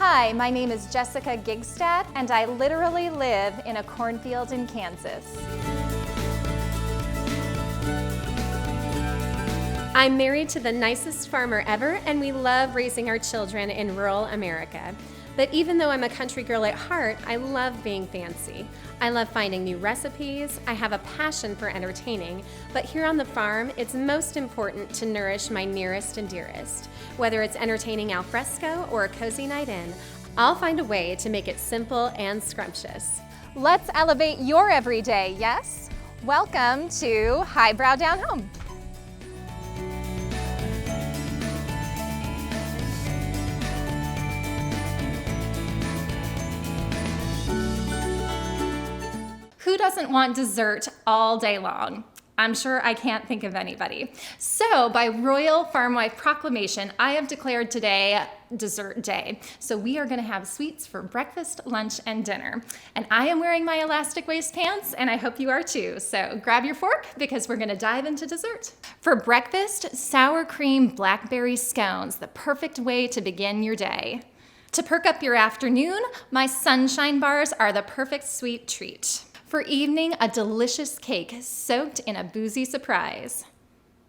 Hi, my name is Jessica Gigstad, and I literally live in a cornfield in Kansas. I'm married to the nicest farmer ever, and we love raising our children in rural America. But even though I'm a country girl at heart, I love being fancy. I love finding new recipes. I have a passion for entertaining. But here on the farm, it's most important to nourish my nearest and dearest. Whether it's entertaining al fresco or a cozy night in, I'll find a way to make it simple and scrumptious. Let's elevate your everyday, yes? Welcome to Highbrow Down Home. Who doesn't want dessert all day long? I'm sure I can't think of anybody. So by Royal Farm Wife Proclamation, I have declared today dessert day. So we are gonna have sweets for breakfast, lunch, and dinner. And I am wearing my elastic waist pants, and I hope you are too. So grab your fork because we're gonna dive into dessert. For breakfast, sour cream blackberry scones, the perfect way to begin your day. To perk up your afternoon, my sunshine bars are the perfect sweet treat. For evening, a delicious cake soaked in a boozy surprise.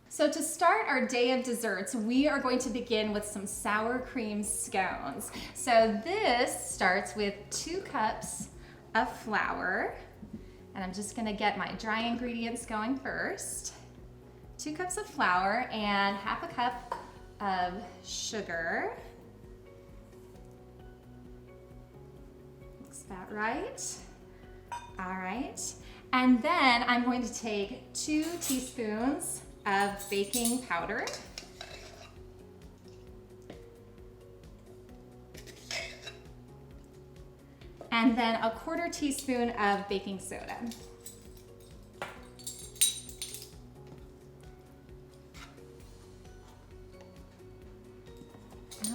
So to start our day of desserts, we are going to begin with some sour cream scones. So this starts with 2 cups of flour, and I'm just gonna get my dry ingredients going first. 2 cups of flour and half a cup of sugar. Looks about right. All right, and then I'm going to take 2 teaspoons of baking powder. And then a 1/4 teaspoon of baking soda.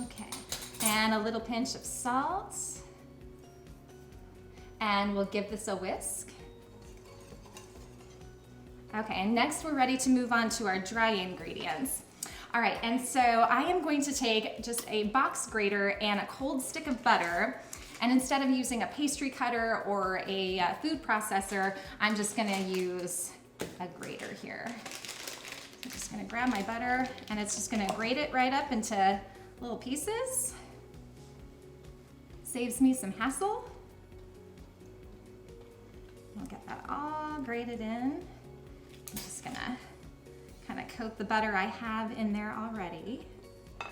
Okay, and a little pinch of salt. And we'll give this a whisk. Okay, and next we're ready to move on to our dry ingredients. All right, and so I am going to take just a box grater and a cold stick of butter, and instead of using a pastry cutter or a food processor, I'm just gonna use a grater here. I'm just gonna grab my butter, and it's just gonna grate it right up into little pieces. Saves me some hassle. I'll get that all grated in. I'm just gonna kind of coat the butter I have in there already.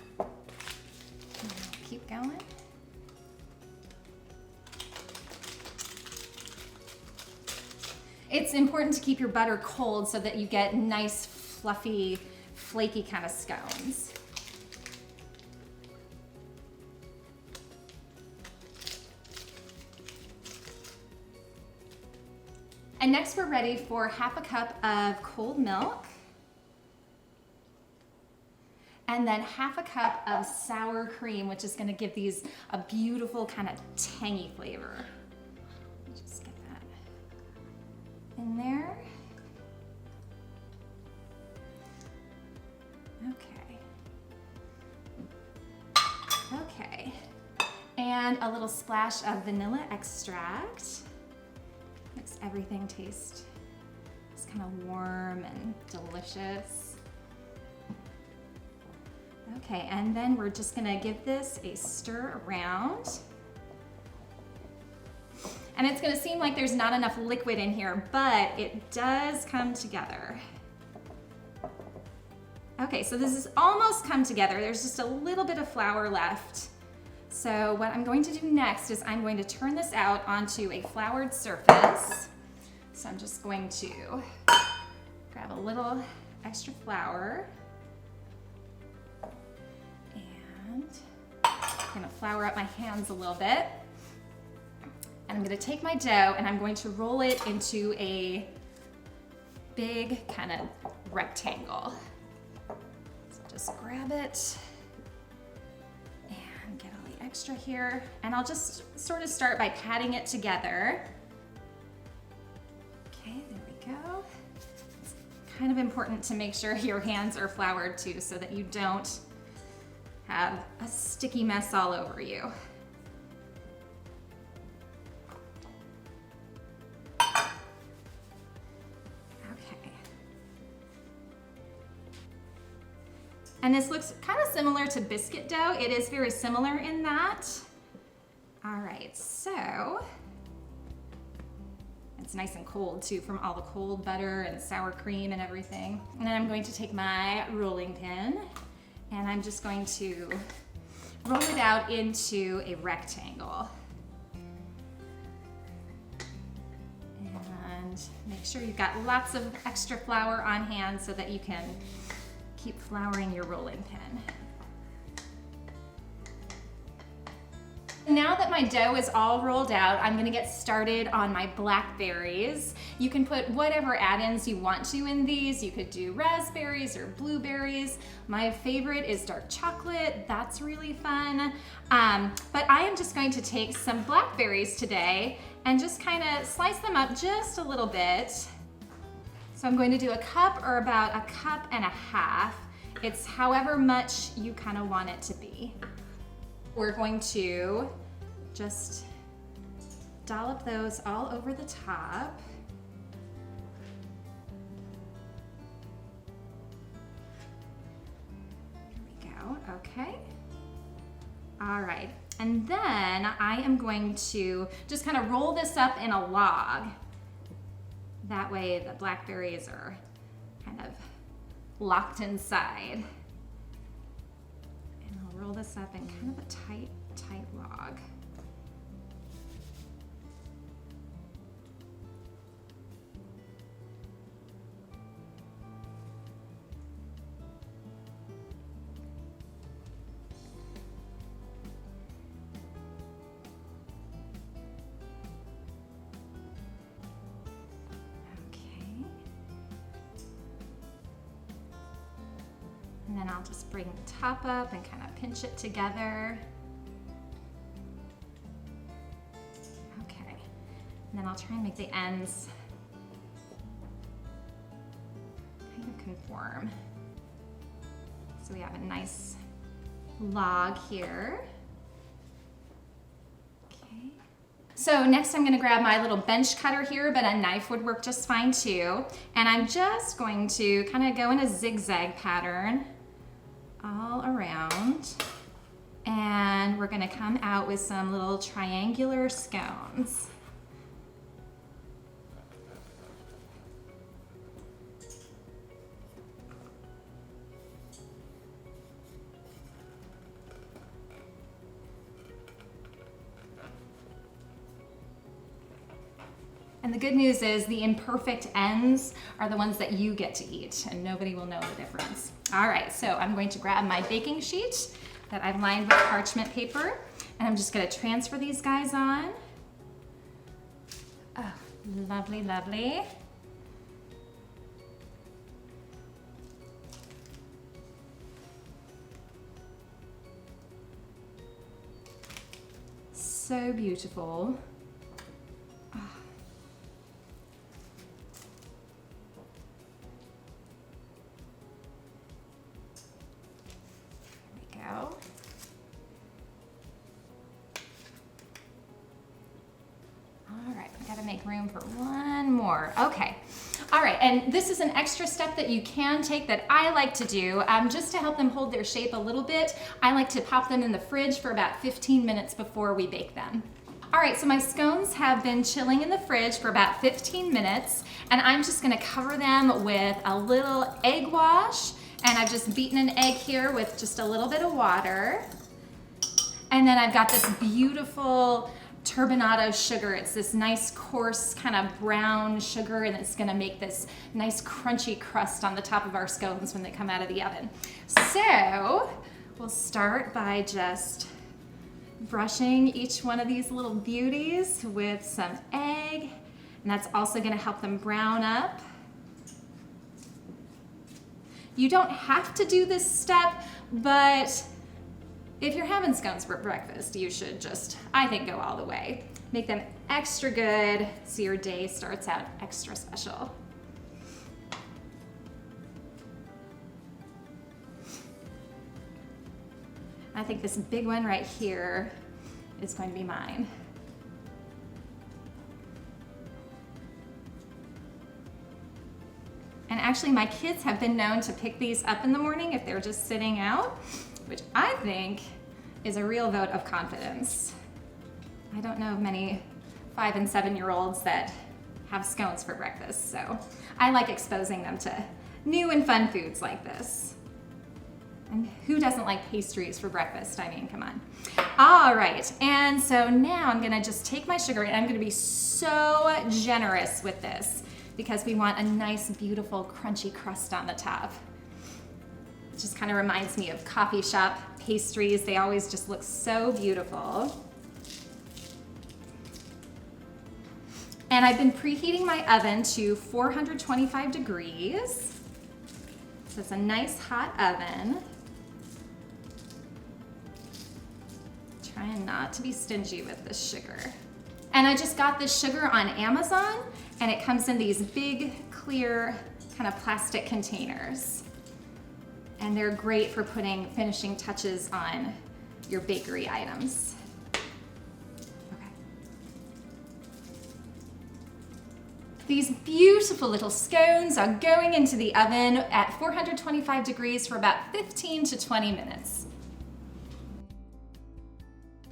And I'll keep going. It's important to keep your butter cold so that you get nice, fluffy, flaky kind of scones. And next we're ready for half a cup of cold milk, and then half a cup of sour cream, which is gonna give these a beautiful kind of tangy flavor. Just get that in there. Okay, and a little splash of vanilla extract. Makes everything taste just kind of warm and delicious. Okay, and then we're just gonna give this a stir around. And it's gonna seem like there's not enough liquid in here, but it does come together. Okay, so this has almost come together. There's just a little bit of flour left. So what I'm going to do next is I'm going to turn this out onto a floured surface. So I'm just going to grab a little extra flour, and I'm gonna flour up my hands a little bit. And I'm gonna take my dough and I'm going to roll it into a big kind of rectangle. So just grab it and get all the extra here. And I'll just sort of start by patting it together. Okay, there we go. It's kind of important to make sure your hands are floured too so that you don't have a sticky mess all over you. And this looks kind of similar to biscuit dough. It is very similar in that. All right, so it's nice and cold too from all the cold butter and sour cream and everything. And then I'm going to take my rolling pin and I'm just going to roll it out into a rectangle. And make sure you've got lots of extra flour on hand so that you can keep flouring your rolling pin. Now that my dough is all rolled out, I'm gonna get started on my blackberries. You can put whatever add-ins you want to in these. You could do raspberries or blueberries. My favorite is dark chocolate. That's really fun. But I am just going to take some blackberries today and just kind of slice them up just a little bit. So I'm going to do a cup or about a cup and a half. It's however much you kind of want it to be. We're going to just dollop those all over the top. There we go, okay. All right, and then I am going to just kind of roll this up in a log. That way the blackberries are kind of locked inside. Roll this up in kind of a tight log. And then I'll just bring the top up and kind of pinch it together. Okay, and then I'll try and make the ends kind of conform. So we have a nice log here. Okay. So next I'm gonna grab my little bench cutter here, but a knife would work just fine too. And I'm just going to kind of go in a zigzag pattern all around, and we're gonna come out with some little triangular scones. And the good news is the imperfect ends are the ones that you get to eat, and nobody will know the difference. All right, so I'm going to grab my baking sheet that I've lined with parchment paper, and I'm just gonna transfer these guys on. Oh, lovely, lovely. So beautiful. Make room for one more. Okay. All right, and this is an extra step that you can take that I like to do just to help them hold their shape a little bit. I like to pop them in the fridge for about 15 minutes before we bake them. All right, so my scones have been chilling in the fridge for about 15 minutes, and I'm just gonna cover them with a little egg wash, and I've just beaten an egg here with just a little bit of water. And then I've got this beautiful turbinado sugar. It's this nice coarse kind of brown sugar, and it's gonna make this nice crunchy crust on the top of our scones when they come out of the oven. So we'll start by just brushing each one of these little beauties with some egg, and that's also gonna help them brown up. You don't have to do this step, but if you're having scones for breakfast, you should just, I think, go all the way. Make them extra good so your day starts out extra special. I think this big one right here is going to be mine. And actually my kids have been known to pick these up in the morning if they're just sitting out, which I think is a real vote of confidence. I don't know of many 5 and 7-year-olds that have scones for breakfast, so I like exposing them to new and fun foods like this. And who doesn't like pastries for breakfast? I mean, come on. All right, and so now I'm gonna just take my sugar and I'm gonna be so generous with this because we want a nice, beautiful, crunchy crust on the top. It just kind of reminds me of coffee shop pastries. They always just look so beautiful. And I've been preheating my oven to 425 degrees. So it's a nice hot oven. Trying not to be stingy with this sugar. And I just got this sugar on Amazon, and it comes in these big, clear, kind of plastic containers. And they're great for putting finishing touches on your bakery items. Okay. These beautiful little scones are going into the oven at 425 degrees for about 15 to 20 minutes.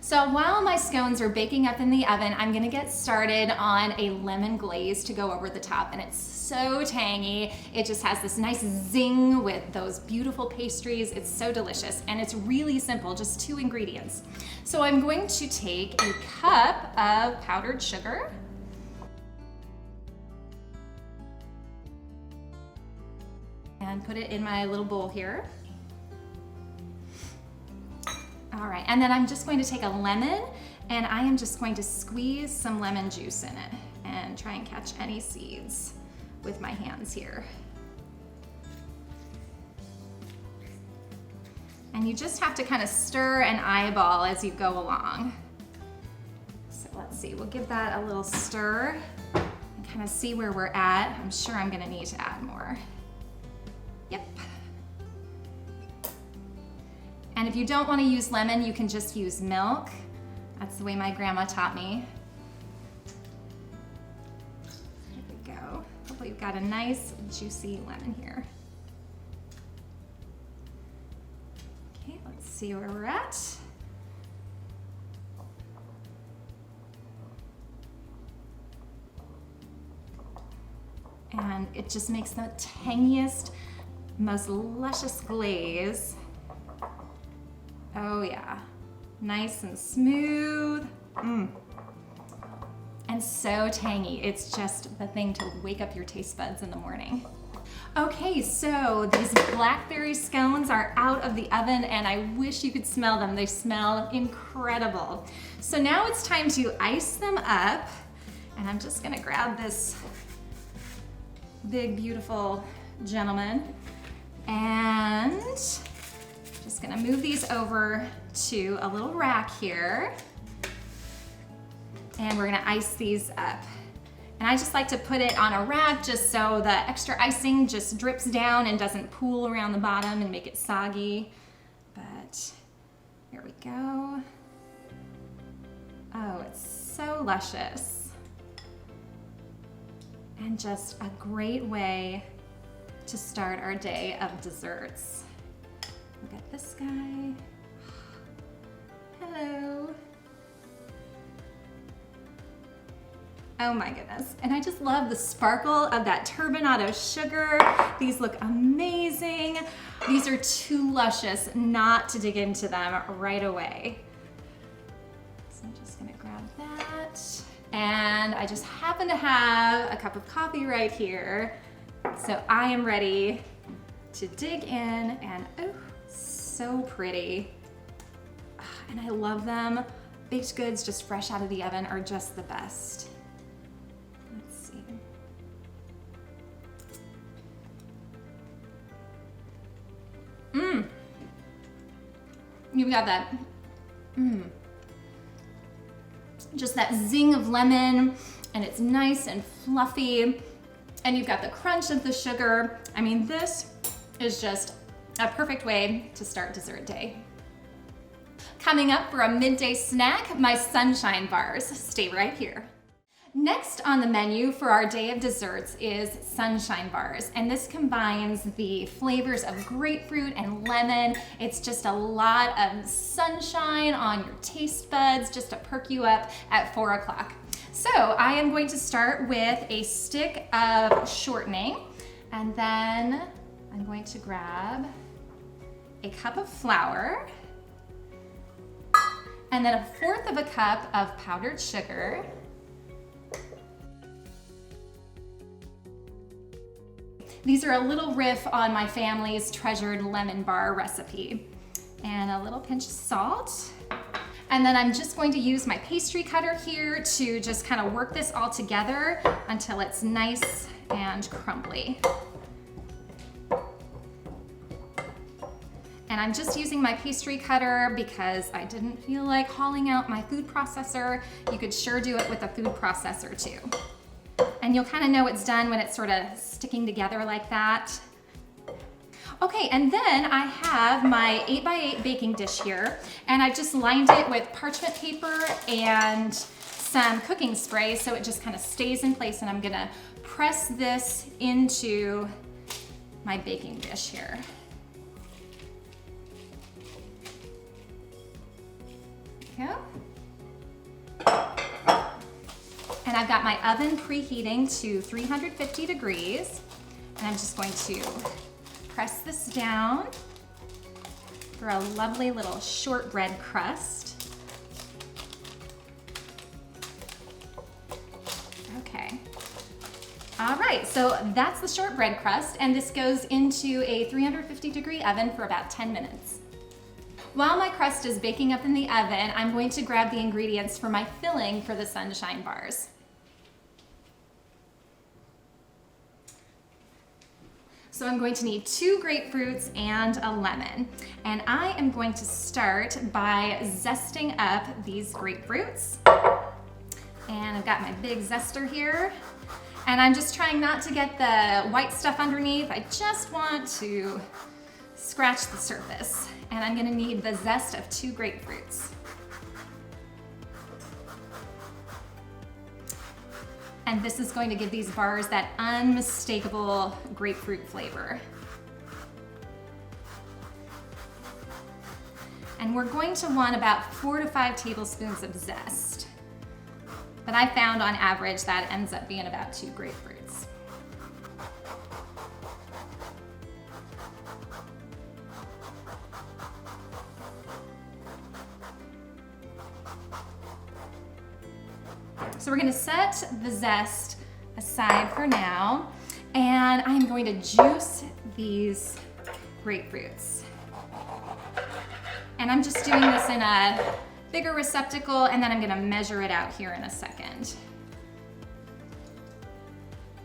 So while my scones are baking up in the oven, I'm gonna get started on a lemon glaze to go over the top, and it's so tangy. It just has this nice zing with those beautiful pastries. It's so delicious, and it's really simple, just 2 ingredients. So I'm going to take a cup of powdered sugar. And put it in my little bowl here. All right, and then I'm just going to take a lemon and I am just going to squeeze some lemon juice in it and try and catch any seeds with my hands here. And you just have to kind of stir and eyeball as you go along. So let's see, we'll give that a little stir and kind of see where we're at. I'm sure I'm gonna need to add more. Yep. And if you don't want to use lemon, you can just use milk. That's the way my grandma taught me. There we go. Hopefully you've got a nice, juicy lemon here. Okay, let's see where we're at. And it just makes the tangiest, most luscious glaze. Oh yeah, nice and smooth. And so tangy. It's just the thing to wake up your taste buds in the morning. Okay, so these blackberry scones are out of the oven and I wish you could smell them. They smell incredible. So now it's time to ice them up, and I'm just gonna grab this big, beautiful gentleman and just gonna move these over to a little rack here, and we're gonna ice these up. And I just like to put it on a rack just so the extra icing just drips down and doesn't pool around the bottom and make it soggy. But here we go. Oh, it's so luscious. And just a great way to start our day of desserts. Look at this guy. Hello. Oh my goodness. And I just love the sparkle of that turbinado sugar. These look amazing. These are too luscious not to dig into them right away. So I'm just gonna grab that. And I just happen to have a cup of coffee right here. So I am ready to dig in, and oh, so pretty. And I love them. Baked goods just fresh out of the oven are just the best. Let's see. You've got that, just that zing of lemon, and it's nice and fluffy, and you've got the crunch of the sugar. I mean, this is just a perfect way to start dessert day. Coming up for a midday snack, my sunshine bars. Stay right here. Next on the menu for our day of desserts is sunshine bars, and this combines the flavors of grapefruit and lemon. It's just a lot of sunshine on your taste buds just to perk you up at 4 o'clock. So I am going to start with a stick of shortening, and then I'm going to grab a cup of flour, and then 1/4 of a cup of powdered sugar, these are a little riff on my family's treasured lemon bar recipe, and a little pinch of salt. And then I'm just going to use my pastry cutter here to just kind of work this all together until it's nice and crumbly. And I'm just using my pastry cutter because I didn't feel like hauling out my food processor. You could sure do it with a food processor too. And you'll kind of know it's done when it's sort of sticking together like that. Okay, and then I have my 8x8 baking dish here, and I've just lined it with parchment paper and some cooking spray so it just kind of stays in place, and I'm gonna press this into my baking dish here. There we go. And I've got my oven preheating to 350 degrees. And I'm just going to press this down for a lovely little shortbread crust. Okay. All right, so that's the shortbread crust, and this goes into a 350 degree oven for about 10 minutes. While my crust is baking up in the oven, I'm going to grab the ingredients for my filling for the sunshine bars. So I'm going to need 2 grapefruits and a lemon. And I am going to start by zesting up these grapefruits. And I've got my big zester here. And I'm just trying not to get the white stuff underneath. I just want to scratch the surface. And I'm gonna need the zest of 2 grapefruits. And this is going to give these bars that unmistakable grapefruit flavor. And we're going to want about 4 to 5 tablespoons of zest. But I found on average that ends up being about 2 grapefruits. So we're gonna set the zest aside for now, and I'm going to juice these grapefruits. And I'm just doing this in a bigger receptacle, and then I'm gonna measure it out here in a second.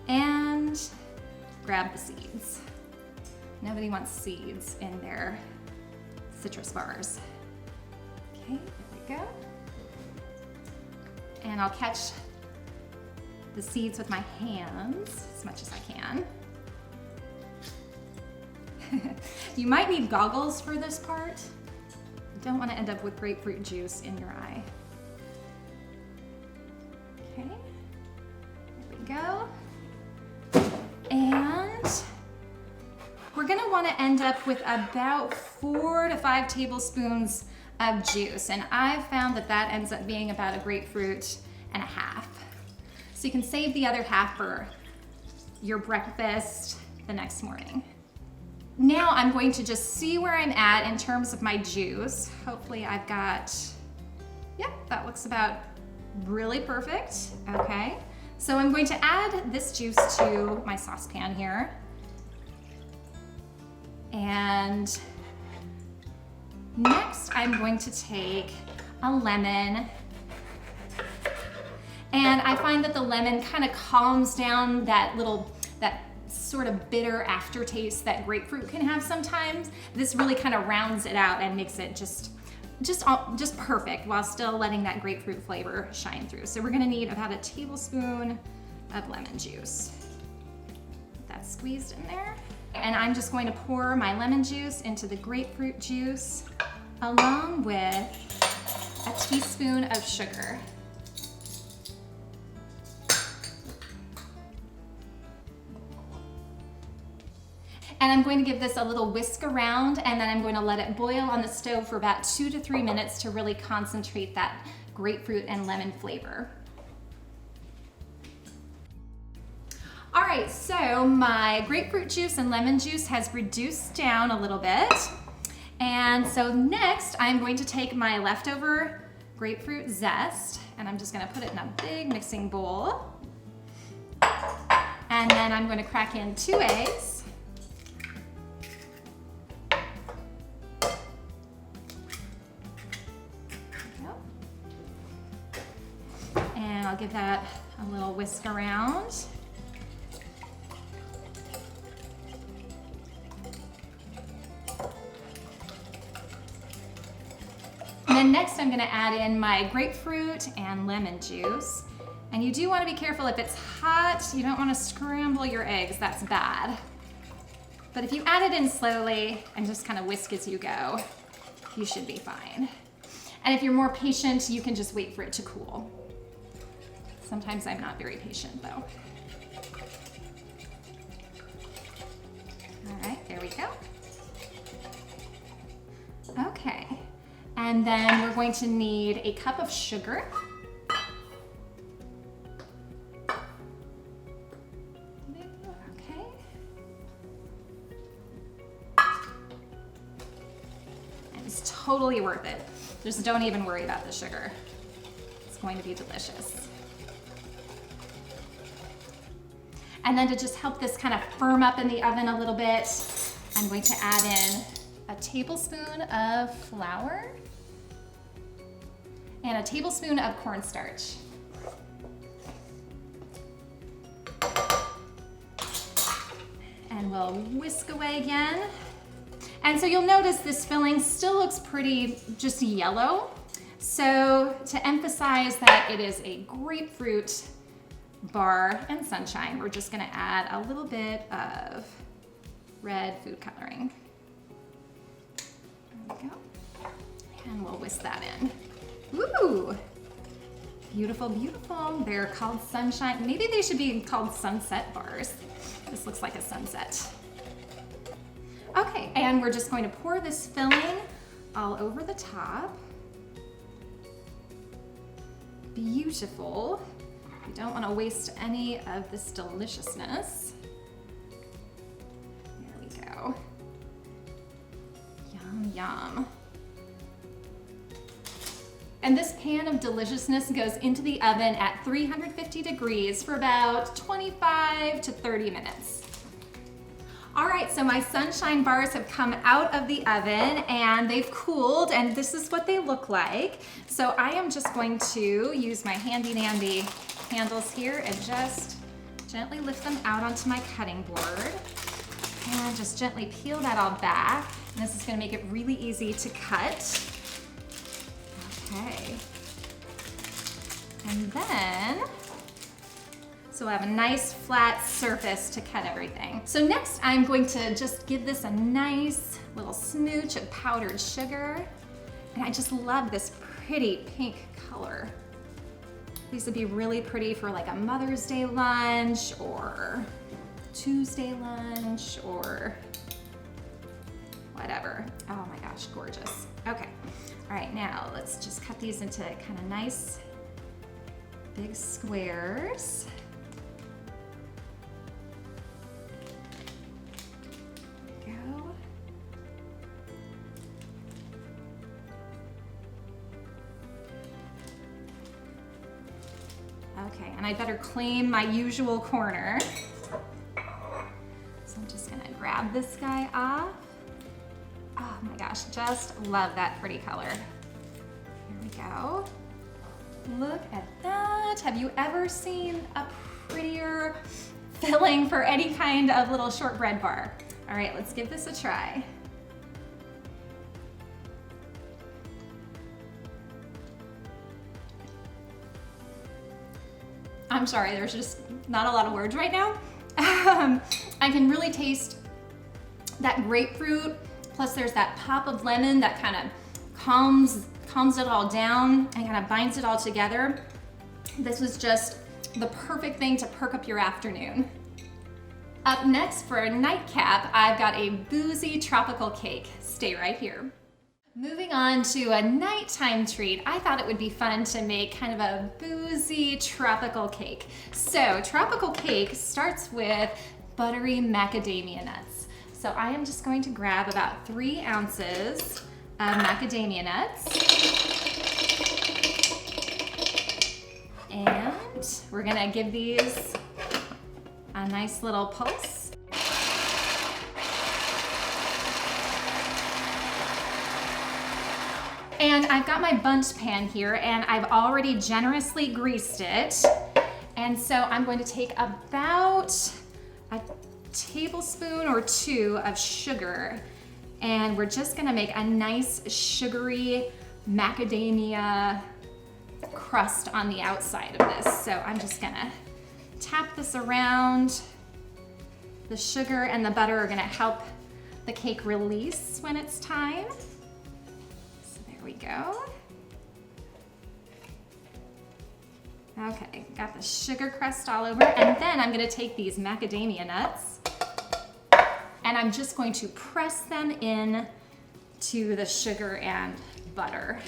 And grab the seeds. Nobody wants seeds in their citrus bars. Okay, there we go. And I'll catch the seeds with my hands as much as I can. You might need goggles for this part. You don't want to end up with grapefruit juice in your eye. Okay, there we go. And we're gonna want to end up with about 4 to 5 tablespoons of juice, and I've found that that ends up being about a grapefruit and a half. So you can save the other half for your breakfast the next morning. Now I'm going to just see where I'm at in terms of my juice. Hopefully I've got, yep, that looks about really perfect. Okay, so I'm going to add this juice to my saucepan here. And next, I'm going to take a lemon, and I find that the lemon kind of calms down that sort of bitter aftertaste that grapefruit can have sometimes. This really kind of rounds it out and makes it just perfect while still letting that grapefruit flavor shine through. So we're gonna need about a tablespoon of lemon juice. Get that squeezed in there. And I'm just going to pour my lemon juice into the grapefruit juice along with a teaspoon of sugar. And I'm going to give this a little whisk around, and then I'm going to let it boil on the stove for about 2 to 3 minutes to really concentrate that grapefruit and lemon flavor. All right, so my grapefruit juice and lemon juice has reduced down a little bit. And so next I'm going to take my leftover grapefruit zest, and I'm just gonna put it in a big mixing bowl. And then I'm gonna crack in 2 eggs. And I'll give that a little whisk around. And then next I'm gonna add in my grapefruit and lemon juice. And you do wanna be careful if it's hot, you don't wanna scramble your eggs, that's bad. But if you add it in slowly and just kind of whisk as you go, you should be fine. And if you're more patient, you can just wait for it to cool. Sometimes I'm not very patient though. All right, there we go. Okay, and then we're going to need a cup of sugar. Okay. And it's totally worth it. Just don't even worry about the sugar. It's going to be delicious. And then to just help this kind of firm up in the oven a little bit, I'm going to add in a tablespoon of flour and a tablespoon of cornstarch. And we'll whisk away again. And so you'll notice this filling still looks pretty just yellow. So to emphasize that it is a grapefruit bar and sunshine, we're just gonna add a little bit of red food coloring. There we go. And we'll whisk that in. Ooh, beautiful, beautiful. They're called sunshine. Maybe they should be called sunset bars. This looks like a sunset. Okay, and we're just going to pour this filling all over the top. Beautiful. We don't want to waste any of this deliciousness. There we go. Yum, yum. And this pan of deliciousness goes into the oven at 350 degrees for about 25 to 30 minutes. All right, so my sunshine bars have come out of the oven and they've cooled, and this is what they look like. So I am just going to use my handy dandy handles here and just gently lift them out onto my cutting board and just gently peel that all back. And this is gonna make it really easy to cut. Okay. And then, so we'll have a nice flat surface to cut everything. So next I'm going to just give this a nice little smooch of powdered sugar. And I just love this pretty pink color. These would be really pretty for like a Mother's Day lunch or Tuesday lunch or whatever. Oh my gosh, gorgeous. Okay, all right, now let's just cut these into kind of nice big squares. There we go. Okay, and I better claim my usual corner. So I'm just gonna grab this guy off. Oh my gosh, just love that pretty color. Here we go. Look at that. Have you ever seen a prettier filling for any kind of little shortbread bar? All right, let's give this a try. I'm sorry, there's just not a lot of words right now. I can really taste that grapefruit, plus there's that pop of lemon that kind of calms it all down and kind of binds it all together. This was just the perfect thing to perk up your afternoon. Up next for a nightcap, I've got a boozy tropical cake. Stay right here. Moving on to a nighttime treat, I thought it would be fun to make kind of a boozy tropical cake. So tropical cake starts with buttery macadamia nuts. So I am just going to grab about 3 ounces of macadamia nuts. And we're gonna give these a nice little pulse. And I've got my bundt pan here and I've already generously greased it. And so I'm going to take about a tablespoon or 2 of sugar, and we're just gonna make a nice sugary macadamia crust on the outside of this. So I'm just gonna tap this around. The sugar and the butter are gonna help the cake release when it's time. So there we go. Okay, got the sugar crust all over, and then I'm gonna take these macadamia nuts and I'm just going to press them in to the sugar and butter.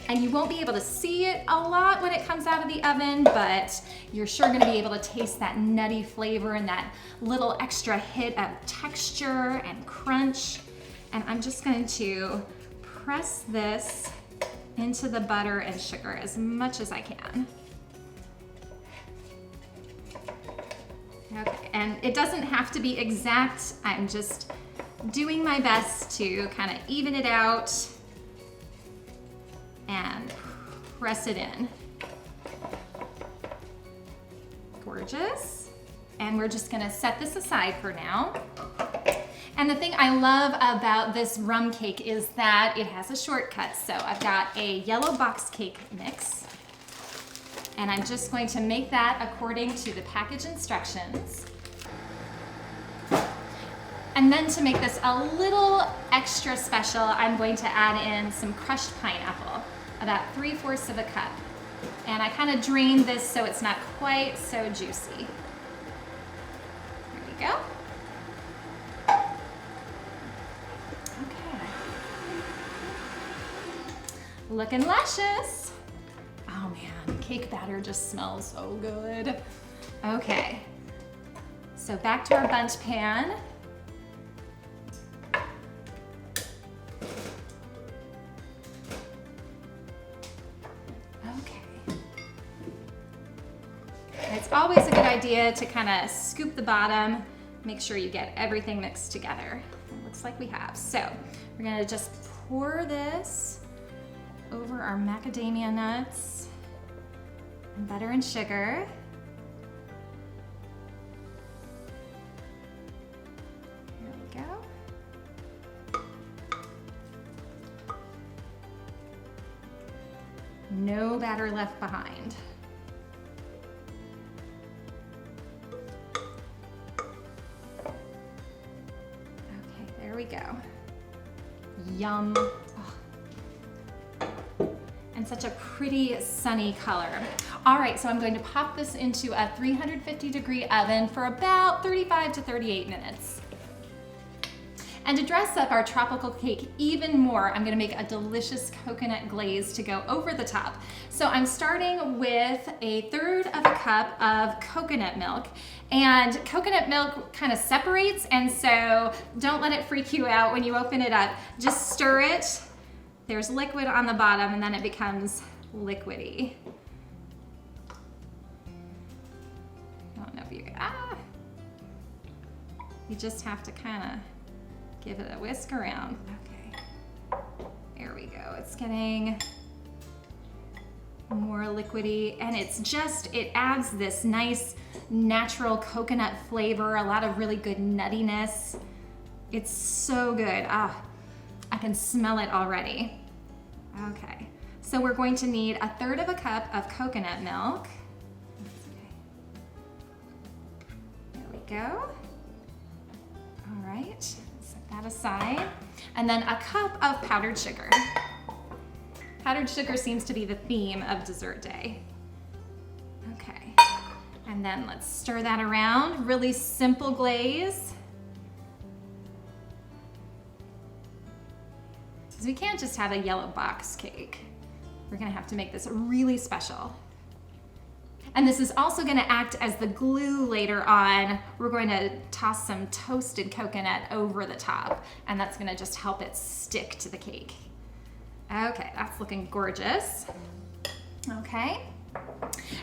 And you won't be able to see it a lot when it comes out of the oven, but you're sure gonna be able to taste that nutty flavor and that little extra hit of texture and crunch. And I'm just going to press this into the butter and sugar as much as I can. Okay, and it doesn't have to be exact. I'm just doing my best to kind of even it out and press it in. Gorgeous. And we're just gonna set this aside for now. And the thing I love about this rum cake is that it has a shortcut. So I've got a yellow box cake mix, and I'm just going to make that according to the package instructions. And then to make this a little extra special, I'm going to add in some crushed pineapple, about 3/4 of a cup. And I kind of drained this so it's not quite so juicy. There we go. Okay. Looking luscious. Oh man, cake batter just smells so good. Okay, so back to our bundt pan. It's always a good idea to kind of scoop the bottom, make sure you get everything mixed together. It looks like we have. So we're gonna just pour this over our macadamia nuts and butter and sugar. Here we go. No batter left behind. There we go. Yum. Oh. And such a pretty sunny color. All right, so I'm going to pop this into a 350-degree oven for about 35 to 38 minutes. And to dress up our tropical cake even more, I'm gonna make a delicious coconut glaze to go over the top. So I'm starting with 1/3 of a cup of coconut milk. And coconut milk kind of separates, and so don't let it freak you out when you open it up. Just stir it. There's liquid on the bottom, and then it becomes liquidy. I don't know if you, you just have to kind of give it a whisk around. Okay, there we go. It's getting more liquidy, and it adds this nice natural coconut flavor, a lot of really good nuttiness. It's so good. I can smell it already. Okay, so we're going to need 1/3 of a cup of coconut milk. There we go. All right, set that aside. And then a cup of powdered sugar. Powdered sugar seems to be the theme of dessert day. Okay, And then let's stir that around. Really simple glaze. Because we can't just have a yellow box cake. We're gonna have to make this really special. And this is also gonna act as the glue later on. We're going to toss some toasted coconut over the top, and that's gonna just help it stick to the cake. Okay, that's looking gorgeous. Okay.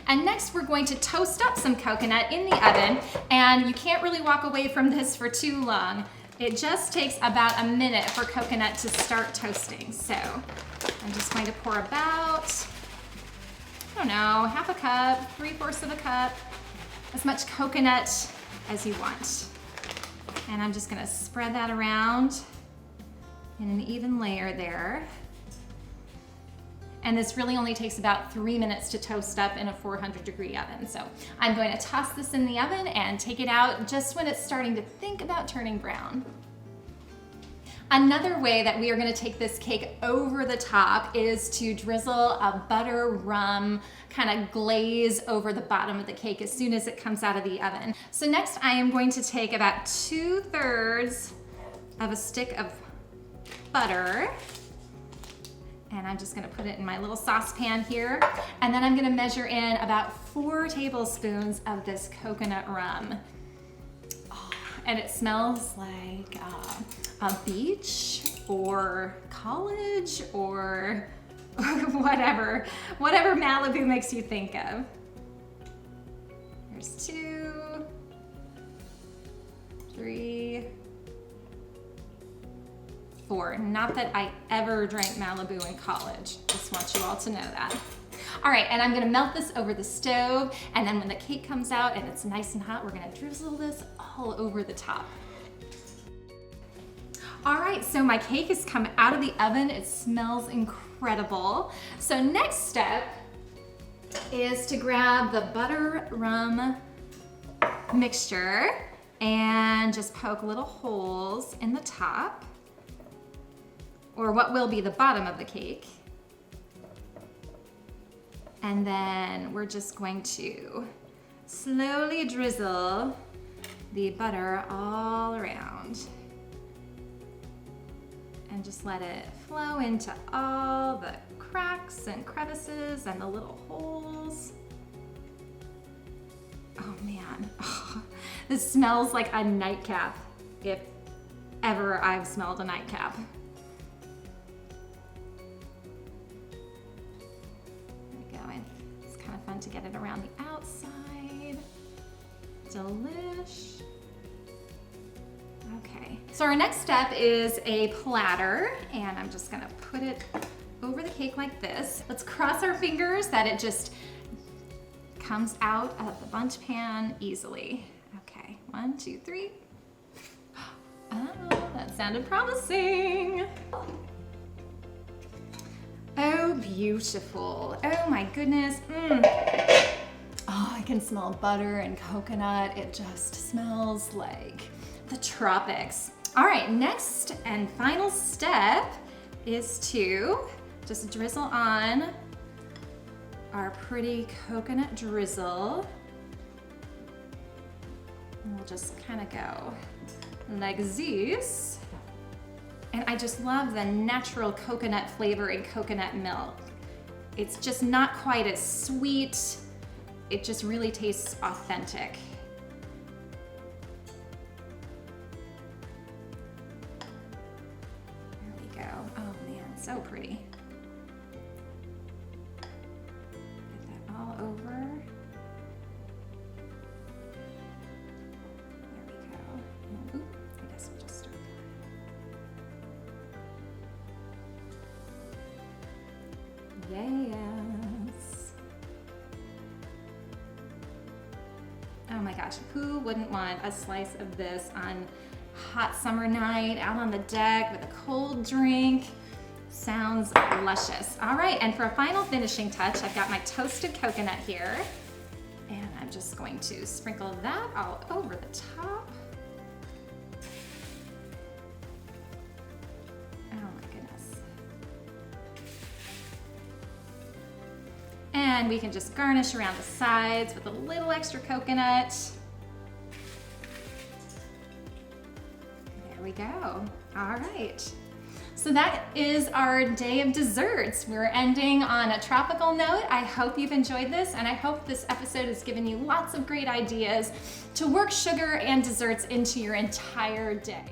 And next we're going to toast up some coconut in the oven, and you can't really walk away from this for too long. It just takes about a minute for coconut to start toasting. So I'm just going to pour about, I don't know, half a cup, 3/4 of a cup, as much coconut as you want. And I'm just gonna spread that around in an even layer there. And this really only takes about 3 minutes to toast up in a 400-degree oven. So I'm going to toss this in the oven and take it out just when it's starting to think about turning brown. Another way that we are going to take this cake over the top is to drizzle a butter rum kind of glaze over the bottom of the cake as soon as it comes out of the oven. So next I am going to take about 2/3 of a stick of butter, and I'm just gonna put it in my little saucepan here. And then I'm gonna measure in about 4 tablespoons of this coconut rum. Oh, and it smells like a beach or college or whatever Malibu makes you think of. There's 2, 3, 4. Not that I ever drank Malibu in college. Just want you all to know that. All right, and I'm gonna melt this over the stove, and then when the cake comes out and it's nice and hot, we're gonna drizzle this all over the top. All right, so my cake has come out of the oven. It smells incredible. So next step is to grab the butter rum mixture and just poke little holes in the top, or what will be the bottom of the cake. And then we're just going to slowly drizzle the butter all around. And just let it flow into all the cracks and crevices and the little holes. Oh man, oh, this smells like a nightcap, if ever I've smelled a nightcap. To get it around the outside. Delish. Okay, so our next step is a platter, and I'm just gonna put it over the cake like this. Let's cross our fingers that it just comes out of the bundt pan easily. Okay, 1, 2, 3. Oh, that sounded promising. Oh, beautiful. Oh my goodness. Oh, I can smell butter and coconut. It just smells like the tropics. All right, next and final step is to just drizzle on our pretty coconut drizzle. And we'll just kind of go like this. And I just love the natural coconut flavor in coconut milk. It's just not quite as sweet. It just really tastes authentic. There we go. Oh man, so pretty. Get that all over. There we go. And, oop, I guess we'll just start. Yes. Oh my gosh, who wouldn't want a slice of this on a hot summer night, out on the deck with a cold drink? Sounds luscious. All right, and for a final finishing touch, I've got my toasted coconut here, and I'm just going to sprinkle that all over the top. then we can just garnish around the sides with a little extra coconut. There we go. All right. So that is our day of desserts. We're ending on a tropical note. I hope you've enjoyed this, and I hope this episode has given you lots of great ideas to work sugar and desserts into your entire day.